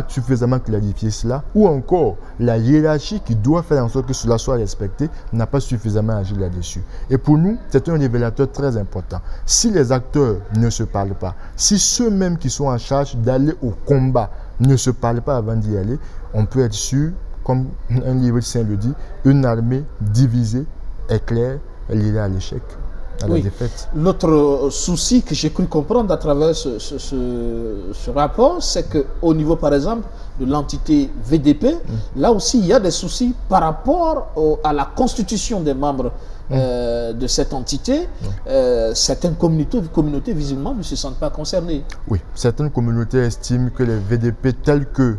suffisamment clarifié cela, ou encore, la hiérarchie qui doit faire en sorte que cela soit respecté n'a pas suffisamment agi là-dessus. Et pour nous, c'est un révélateur très important. Si les acteurs ne se parlent pas, si ceux-mêmes qui sont en charge d'aller au combat ne se parlent pas avant d'y aller, on peut être sûr, comme un livre saint le dit, une armée divisée est claire, elle ira à l'échec. Oui. L'autre souci que j'ai cru comprendre à travers ce rapport, c'est qu'au niveau, par exemple, de l'entité VDP, là aussi, il y a des soucis par rapport à la constitution des membres de cette entité. Certaines communautés, visiblement, ne se sentent pas concernées. Oui, certaines communautés estiment que les VDP tels que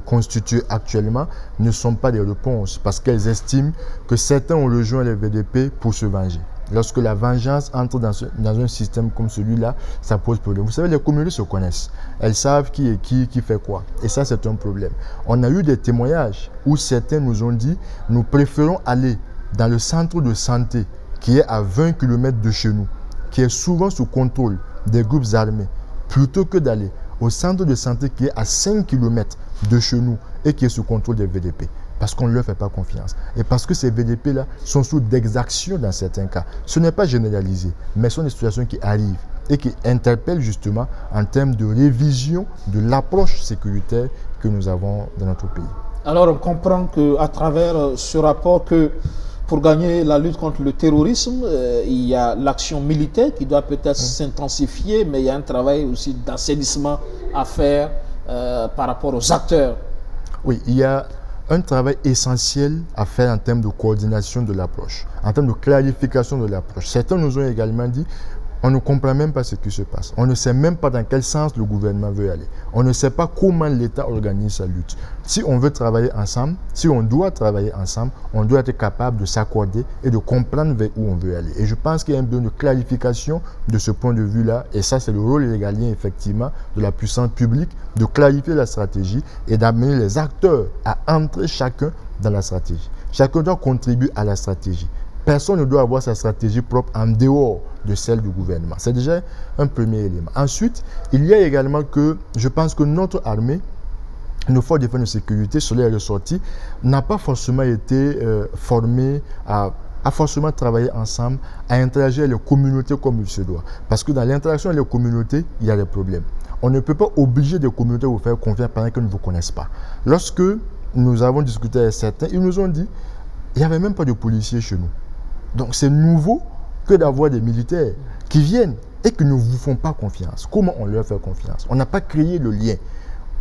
constitués actuellement ne sont pas des réponses, parce qu'elles estiment que certains ont rejoint les VDP pour se venger. Lorsque la vengeance entre dans un système comme celui-là, ça pose problème. Vous savez, les communautés se connaissent. Elles savent qui est qui fait quoi. Et ça, c'est un problème. On a eu des témoignages où certains nous ont dit « Nous préférons aller dans le centre de santé qui est à 20 km de chez nous, qui est souvent sous contrôle des groupes armés, plutôt que d'aller au centre de santé qui est à 5 km de chez nous et qui est sous contrôle des VDP. » Parce qu'on ne leur fait pas confiance. Et parce que ces VDP-là sont sous d'exactions dans certains cas. Ce n'est pas généralisé, mais ce sont des situations qui arrivent et qui interpellent justement en termes de révision de l'approche sécuritaire que nous avons dans notre pays. Alors on comprend qu'à travers ce rapport que pour gagner la lutte contre le terrorisme, il y a l'action militaire qui doit peut-être s'intensifier, mais il y a un travail aussi d'assainissement à faire par rapport aux acteurs. Oui, il y a un travail essentiel à faire en termes de coordination de l'approche, en termes de clarification de l'approche. Certains nous ont également dit, on ne comprend même pas ce qui se passe. On ne sait même pas dans quel sens le gouvernement veut aller. On ne sait pas comment l'État organise sa lutte. Si on veut travailler ensemble, si on doit travailler ensemble, on doit être capable de s'accorder et de comprendre vers où on veut aller. Et je pense qu'il y a un besoin de clarification de ce point de vue-là. Et ça, c'est le rôle régalien, effectivement, de la puissance publique, de clarifier la stratégie et d'amener les acteurs à entrer chacun dans la stratégie. Chacun doit contribuer à la stratégie. Personne ne doit avoir sa stratégie propre en dehors de celle du gouvernement. C'est déjà un premier élément. Ensuite, il y a également que, je pense que notre armée, nos forces de défense et de sécurité, sur les ressortis, n'a pas forcément été formée à forcément travailler ensemble, à interagir avec les communautés comme il se doit. Parce que dans l'interaction avec les communautés, il y a des problèmes. On ne peut pas obliger des communautés à vous faire confiance pendant qu'elles ne vous connaissent pas. Lorsque nous avons discuté avec certains, ils nous ont dit qu'il n'y avait même pas de policiers chez nous. Donc c'est nouveau que d'avoir des militaires qui viennent et qui ne vous font pas confiance. Comment on leur fait confiance? On n'a pas créé le lien.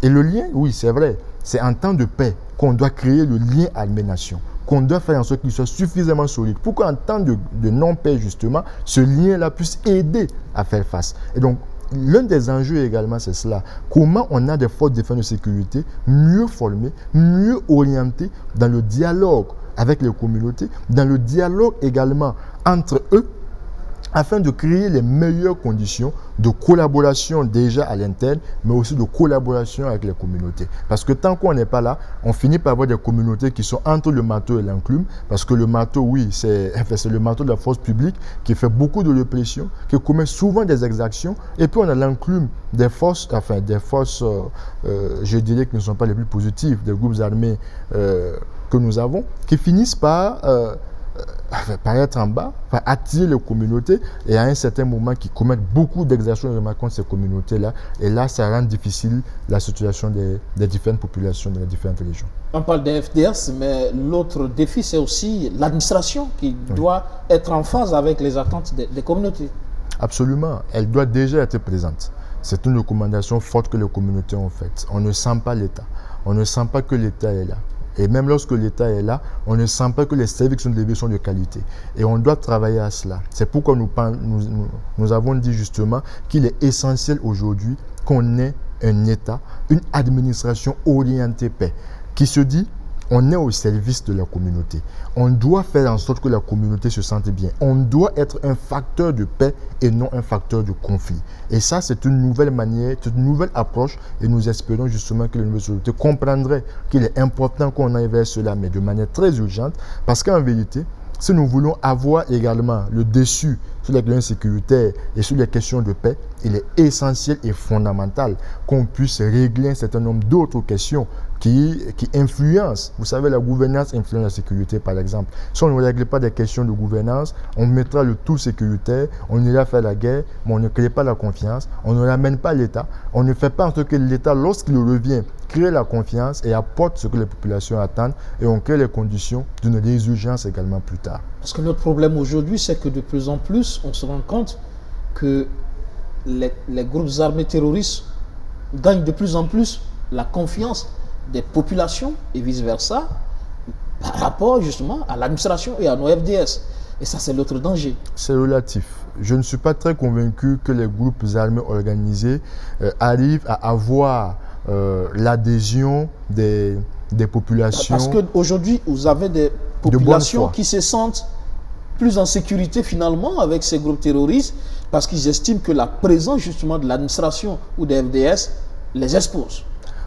Et le lien, oui, c'est vrai, c'est en temps de paix qu'on doit créer le lien armée-nation, qu'on doit faire en sorte qu'il soit suffisamment solide pour qu'en temps de non-paix, justement, ce lien-là puisse aider à faire face. Et donc, l'un des enjeux également, c'est cela. Comment on a des forces de défense et de sécurité mieux formées, mieux orientées dans le dialogue avec les communautés, dans le dialogue également entre eux, afin de créer les meilleures conditions de collaboration déjà à l'interne, mais aussi de collaboration avec les communautés. Parce que tant qu'on n'est pas là, on finit par avoir des communautés qui sont entre le marteau et l'enclume, parce que le marteau, oui, c'est le marteau de la force publique qui fait beaucoup de répression, qui commet souvent des exactions, et puis on a l'enclume des forces, je dirais, qui ne sont pas les plus positives, des groupes armés que nous avons, qui finissent par paraître en bas, va attirer les communautés et à un certain moment qui commettent beaucoup d'exactions contre ces communautés-là. Et là, ça rend difficile la situation des différentes populations dans les différentes régions. On parle des FDS, mais l'autre défi, c'est aussi l'administration qui doit être en phase avec les attentes des communautés. Absolument, elle doit déjà être présente. C'est une recommandation forte que les communautés ont faite. On ne sent pas l'État. On ne sent pas que l'État est là. Et même lorsque l'État est là, on ne sent pas que les services qui sont délivrés sont de qualité. Et on doit travailler à cela. C'est pourquoi nous avons dit justement qu'il est essentiel aujourd'hui qu'on ait un État, une administration orientée paix, qui se dit on est au service de la communauté. On doit faire en sorte que la communauté se sente bien. On doit être un facteur de paix et non un facteur de conflit. Et ça, c'est une nouvelle manière, c'est une nouvelle approche. Et nous espérons justement que les nouvelles autorités comprendraient qu'il est important qu'on aille vers cela, mais de manière très urgente. Parce qu'en vérité, si nous voulons avoir également le dessus sur les questions sécuritaires et sur les questions de paix, il est essentiel et fondamental qu'on puisse régler un certain nombre d'autres questions qui influencent. Vous savez, la gouvernance influence la sécurité, par exemple. Si on ne règle pas des questions de gouvernance, on mettra le tout sécuritaire, on ira faire la guerre, mais on ne crée pas la confiance, on ne ramène pas l'État, on ne fait pas en sorte que l'État, lorsqu'il revient, crée la confiance et apporte ce que les populations attendent, et on crée les conditions d'une résurgence également plus tard. Parce que notre problème aujourd'hui, c'est que de plus en plus, on se rend compte que les groupes armés terroristes gagnent de plus en plus la confiance des populations et vice-versa par rapport justement à l'administration et à nos FDS. Et ça, c'est l'autre danger. C'est relatif. Je ne suis pas très convaincu que les groupes armés organisés arrivent à avoir l'adhésion des populations. Parce qu'aujourd'hui, vous avez des populations qui se sentent plus en sécurité finalement avec ces groupes terroristes parce qu'ils estiment que la présence justement de l'administration ou des FDS les expose.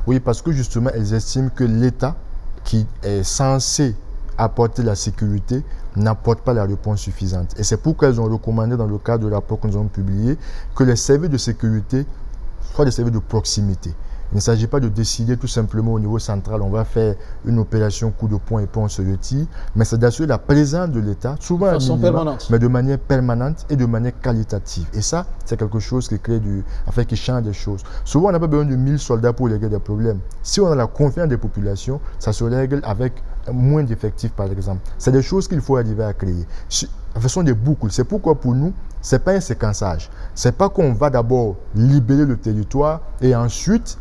Oui, parce que justement, elles estiment que l'État, qui est censé apporter la sécurité, n'apporte pas la réponse suffisante. Et c'est pourquoi elles ont recommandé, dans le cadre du rapport que nous avons publié, que les services de sécurité soient des services de proximité. Il ne s'agit pas de décider tout simplement au niveau central, on va faire une opération coup de poing et puis on se retire, mais c'est d'assurer la présence de l'État, souvent à minima, mais de manière permanente et de manière qualitative. Et ça, c'est quelque chose qui crée qui change des choses. Souvent, on n'a pas besoin de 1000 soldats pour régler des problèmes. Si on a la confiance des populations, ça se règle avec moins d'effectifs, par exemple. C'est des choses qu'il faut arriver à créer. Ce sont des boucles. C'est pourquoi pour nous, ce n'est pas un séquençage. Ce n'est pas qu'on va d'abord libérer le territoire et ensuite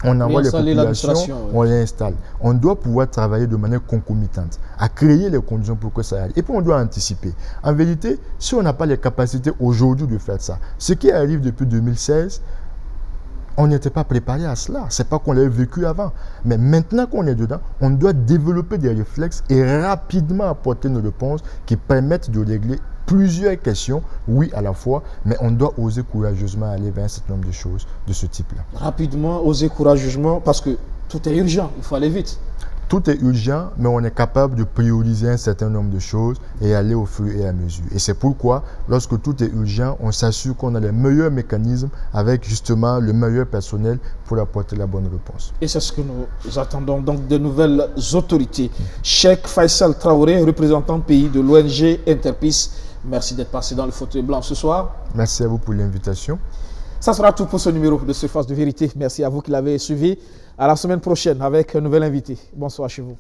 on envoie les populations, on les installe. On doit pouvoir travailler de manière concomitante, à créer les conditions pour que ça aille. Et puis on doit anticiper. En vérité, si on n'a pas les capacités aujourd'hui de faire ça, ce qui arrive depuis 2016, on n'était pas préparé à cela. Ce n'est pas qu'on l'ait vécu avant. Mais maintenant qu'on est dedans, on doit développer des réflexes et rapidement apporter nos réponses qui permettent de régler plusieurs questions, oui à la fois, mais on doit oser courageusement aller vers un certain nombre de choses de ce type-là. Rapidement, oser courageusement, parce que tout est urgent, il faut aller vite. Tout est urgent, mais on est capable de prioriser un certain nombre de choses et aller au fur et à mesure. Et c'est pourquoi, lorsque tout est urgent, on s'assure qu'on a les meilleurs mécanismes avec justement le meilleur personnel pour apporter la bonne réponse. Et c'est ce que nous attendons donc de nouvelles autorités. Cheikh Faisal Traoré, représentant pays de l'ONG Interpeace, merci d'être passé dans le fauteuil blanc ce soir. Merci à vous pour l'invitation. Ça sera tout pour ce numéro de Surface de Vérité. Merci à vous qui l'avez suivi. À la semaine prochaine avec un nouvel invité. Bonsoir chez vous.